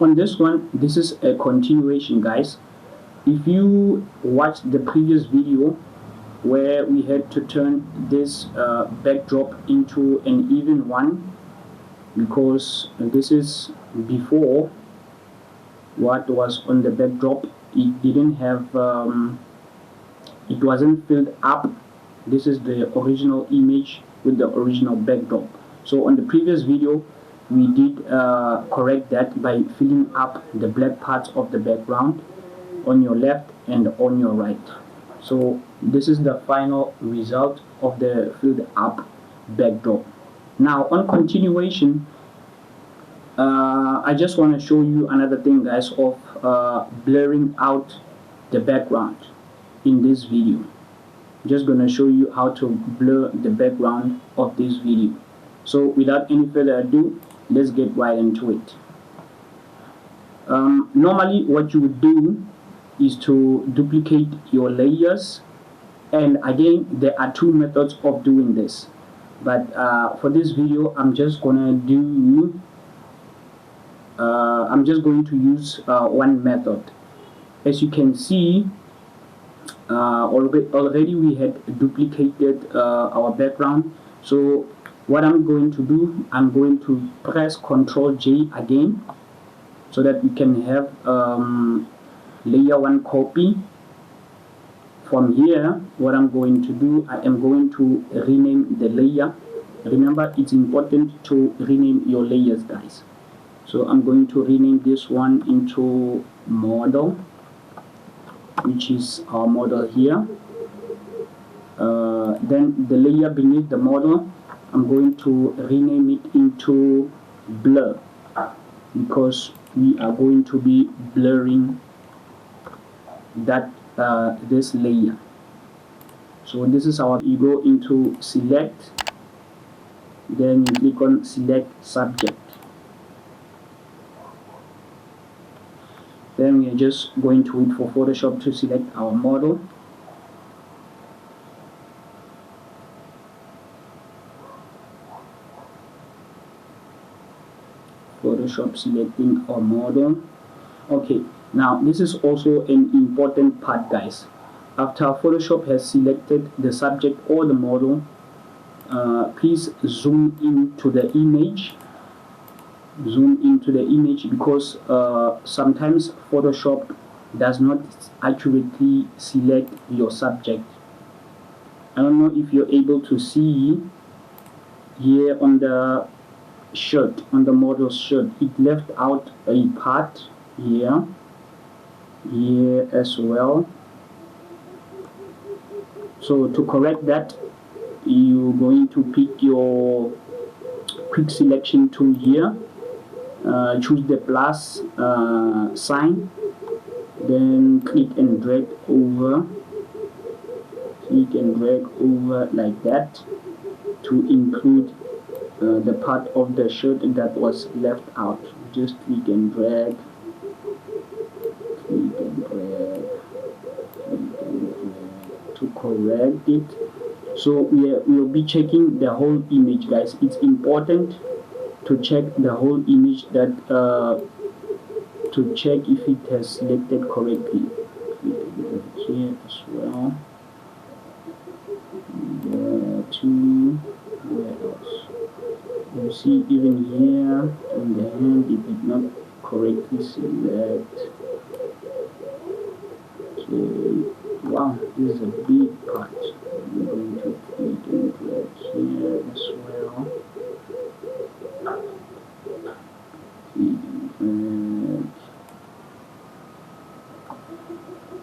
On this one, this is a continuation, guys. If you watched the previous video where we had to turn this backdrop into an even one, because this is before what was on the backdrop, it didn't have it wasn't filled up. This is the original image with the original backdrop. So on the previous video we did correct that by filling up the black parts of the background on your left and on your right. So this is the final result of the filled up backdrop. Now on continuation, I just want to show you another thing, guys, of blurring out the background in this video. I'm just going to show you how to blur the background of this video. So without any further ado, let's get right into it. Normally what you would do is to duplicate your layers, and again there are two methods of doing this, but for this video I'm just going to use one method. As you can see, already we had duplicated our background. So what I'm going to do, I'm going to press Ctrl J again so that we can have layer 1 copy. From here, what I'm going to do, I am going to rename the layer. Remember, it's important to rename your layers, guys. So I'm going to rename this one into model, which is our model here. Then the layer beneath the model, I'm going to rename it into blur, because we are going to be blurring that this layer. So this is how you go into select, then you click on select subject. Then we are just going to wait for Photoshop to select our model. Photoshop selecting our model. Okay, now this is also an important part, guys. After Photoshop has selected the subject or the model, please zoom into the image. Zoom into the image, because sometimes Photoshop does not accurately select your subject. I don't know if you're able to see here on the shirt, on the model's shirt, it left out a part here as well. So to correct that, you're going to pick your quick selection tool here. Choose the plus sign, then click and drag over like that to include the part of the shirt that was left out. Just click and drag to correct it. So we'll be checking the whole image, guys. It's important to check the whole image, that to check if it has selected correctly. Here as well. Where else? You see, even here in the hand, it did not correctly select. Okay. Wow, this is a big part. I'm going to click and drag here as well.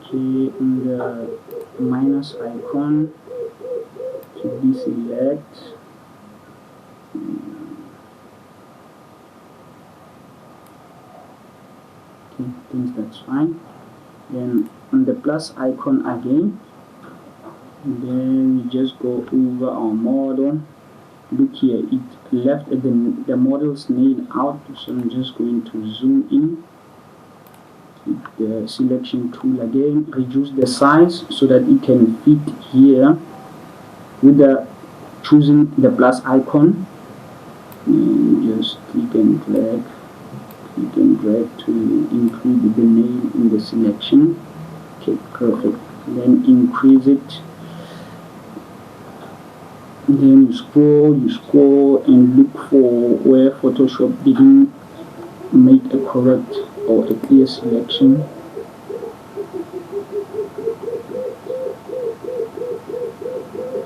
Okay, in the minus icon to deselect. Okay, I think that's fine. Then on the plus icon again, and then we just go over our model. Look here, it left the model's nail out, so I'm just going to zoom in. Click the selection tool again, reduce the size so that it can fit here with the choosing the plus icon, and just click and drag You can drag to include the nail in the selection. Okay, perfect. Then increase it. Then you scroll and look for where Photoshop didn't make a correct or a clear selection.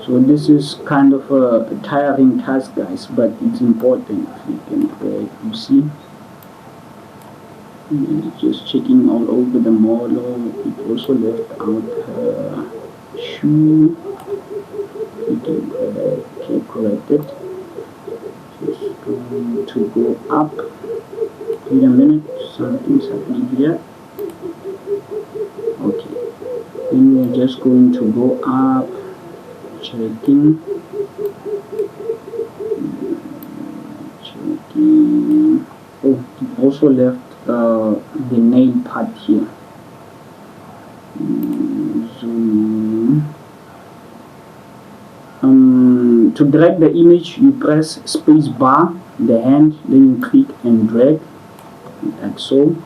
So this is kind of a tiring task, guys, but it's important. You can you see, just checking all over the model. It also left out her shoe. You can correct it. Just going to go up. Wait a minute, something's happening here. Okay, then we're just going to go up. Checking. Oh, it also left the nail part here. Zoom. To drag the image, you press space bar, the hand, then you click and drag, like so.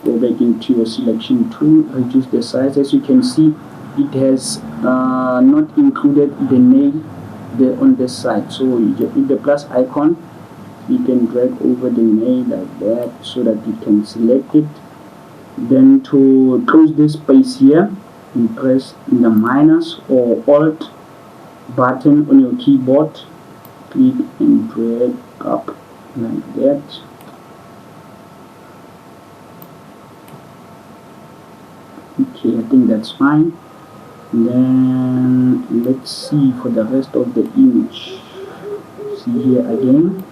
Go back into your selection tool, reduce the size. As you can see, it has not included the nail there on this side. So you just hit the plus icon, you can drag over the nail like that so that you can select it. Then to close this space here, you press the minus or alt button on your keyboard, click and drag up like that. Okay, I think that's fine. Then let's see for the rest of the image. See here again,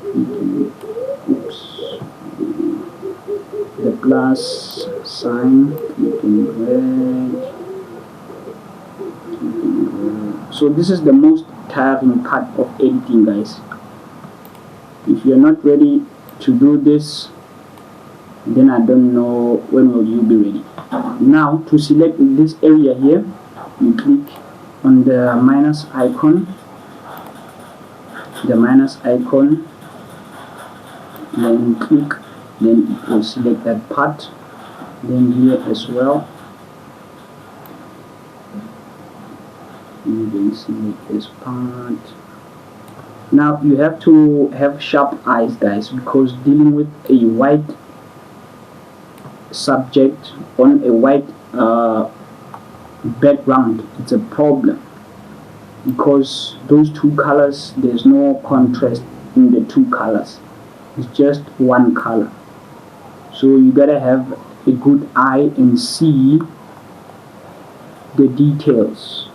the plus sign, you can drag. So this is the most tiring part of editing, guys. If you're not ready to do this, then I don't know when will you be ready. Now to select this area here, you click on the minus icon, then click, then it will select that part, then here as well, you can select this part. Now you have to have sharp eyes, guys, because dealing with a white subject on a white background, it's a problem, because those two colors, there's no contrast in the two colors, it's just one color. So you gotta have a good eye and see the details.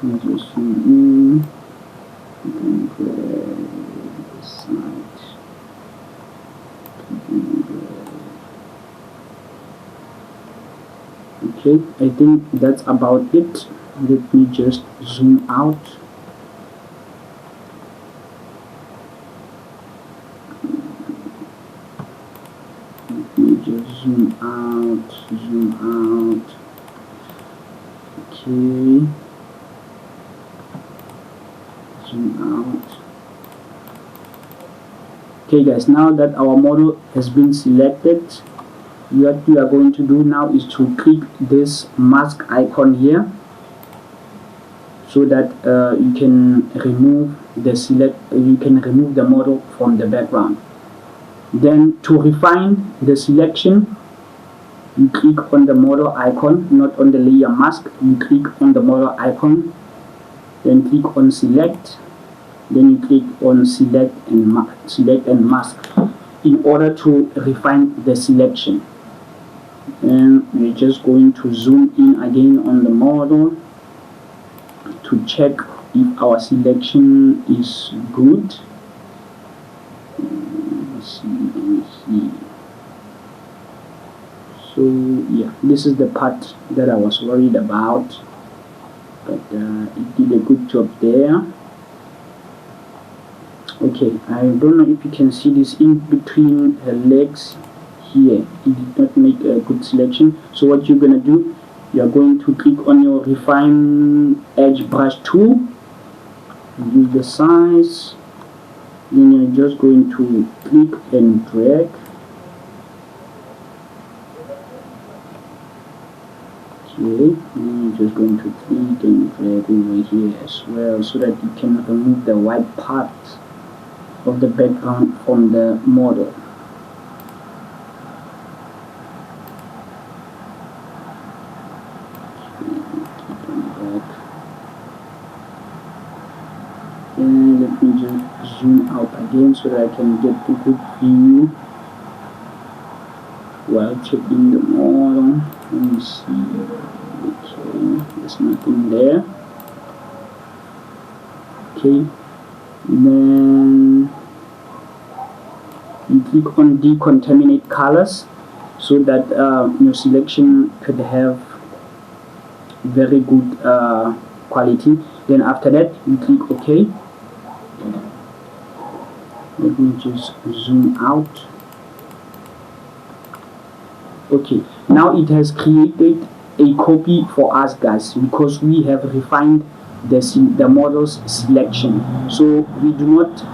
Just zoom in. Okay, I think that's about it. Let me just zoom out. Let me just zoom out. Okay. Zoom out. Okay, guys, now that our model has been selected, what you are going to do now is to click this mask icon here, so that you can remove the model from the background. Then to refine the selection, you click on the model icon, not on the layer mask. You click on the model icon, then click on select, then you click on select and mask in order to refine the selection. And we're just going to zoom in again on the model to check if our selection is good. Let's see. So yeah, this is the part that I was worried about, but it did a good job there. Okay, I don't know if you can see this in between her legs here. It did not make a good selection. So what you're gonna do, you're going to click on your refine edge brush tool, use the size, then you're just going to click and drag Okay, I'm just going to click and drag over here as well so that you can remove the white parts of the background from the model. And let me just zoom out again so that I can get a good view while checking the model. Let me see. Okay, there's nothing there. Okay, then you click on decontaminate colors so that your selection could have very good quality. Then after that you click OK. Let me just zoom out. Okay, now it has created a copy for us, guys, because we have refined the model's selection. So we do not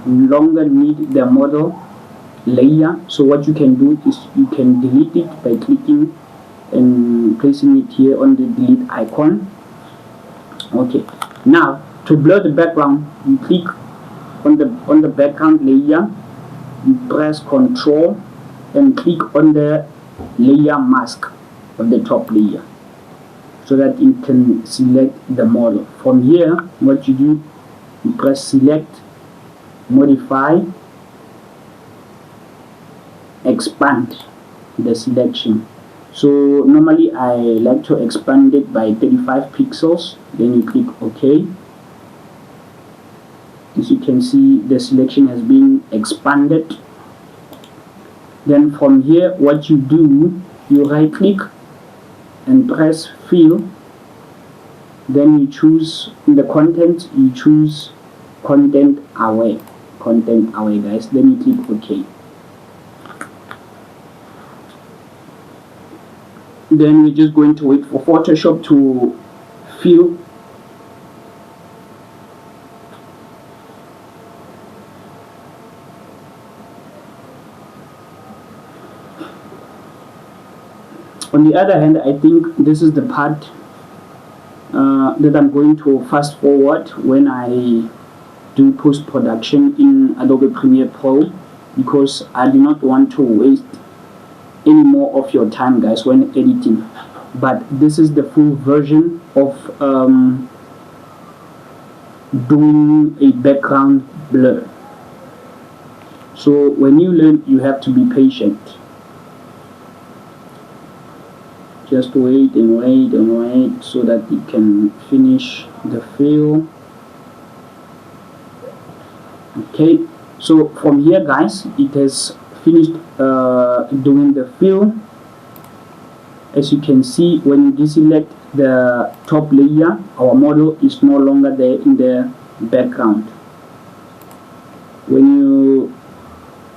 longer need the model layer. So what you can do is you can delete it by clicking and placing it here on the delete icon. Okay, now to blur the background, you click on the background layer, you press Ctrl and click on the layer mask of the top layer so that you can select the model. From here, what you do, you press select, modify, expand the selection. So normally I like to expand it by 35 pixels. Then you click OK. As you can see, the selection has been expanded. Then from here, what you do, you right click and press fill. Then you choose in the content, you choose content aware, guys. Then you click OK. Then we're just going to wait for Photoshop to fill. On the other hand, I think this is the part that I'm going to fast forward when I do post-production in Adobe Premiere Pro, because I do not want to waste any more of your time, guys, when editing. But this is the full version of doing a background blur. So when you learn, you have to be patient. Just wait and wait and wait so that you can finish the fill. Okay, so from here, guys, it has finished doing the fill. As you can see, when you deselect the top layer, our model is no longer there in the background. When you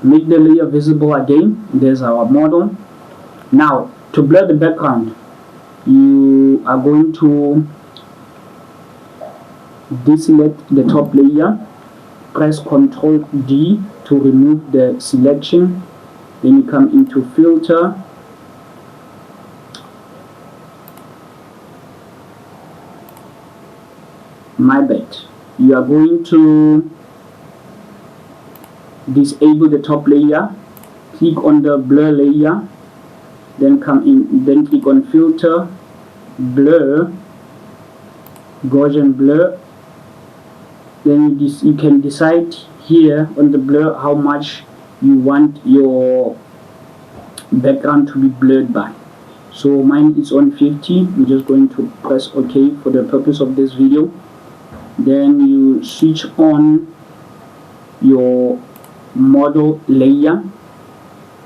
make the layer visible again, there's our model. Now, to blur the background, you are going to deselect the top layer, press Ctrl D to remove the selection. Then you come into filter, my bad, you are going to disable the top layer, click on the blur layer, then come in, then click on filter, blur, Gaussian blur. Then you can decide here on the blur how much you want your background to be blurred by. So mine is on 50. I'm just going to press OK for the purpose of this video. Then you switch on your model layer.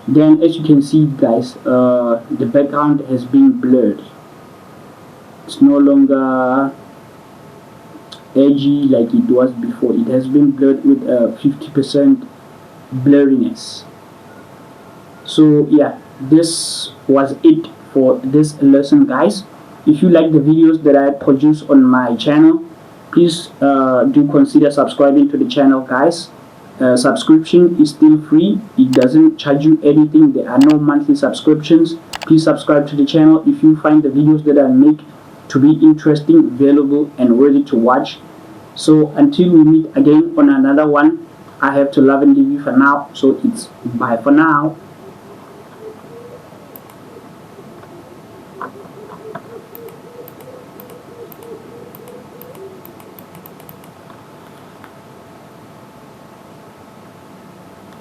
Then as you can see, guys, the background has been blurred. It's no longer edgy like it was before. It has been blurred with 50% blurriness. So yeah, this was it for this lesson, guys. If you like the videos that I produce on my channel, please do consider subscribing to the channel, guys. subscription is still free. It doesn't charge you anything. There are no monthly subscriptions. Please subscribe to the channel if you find the videos that I make to be interesting, valuable, and worthy to watch. So until we meet again on another one, I have to love and leave you for now. So it's bye for now.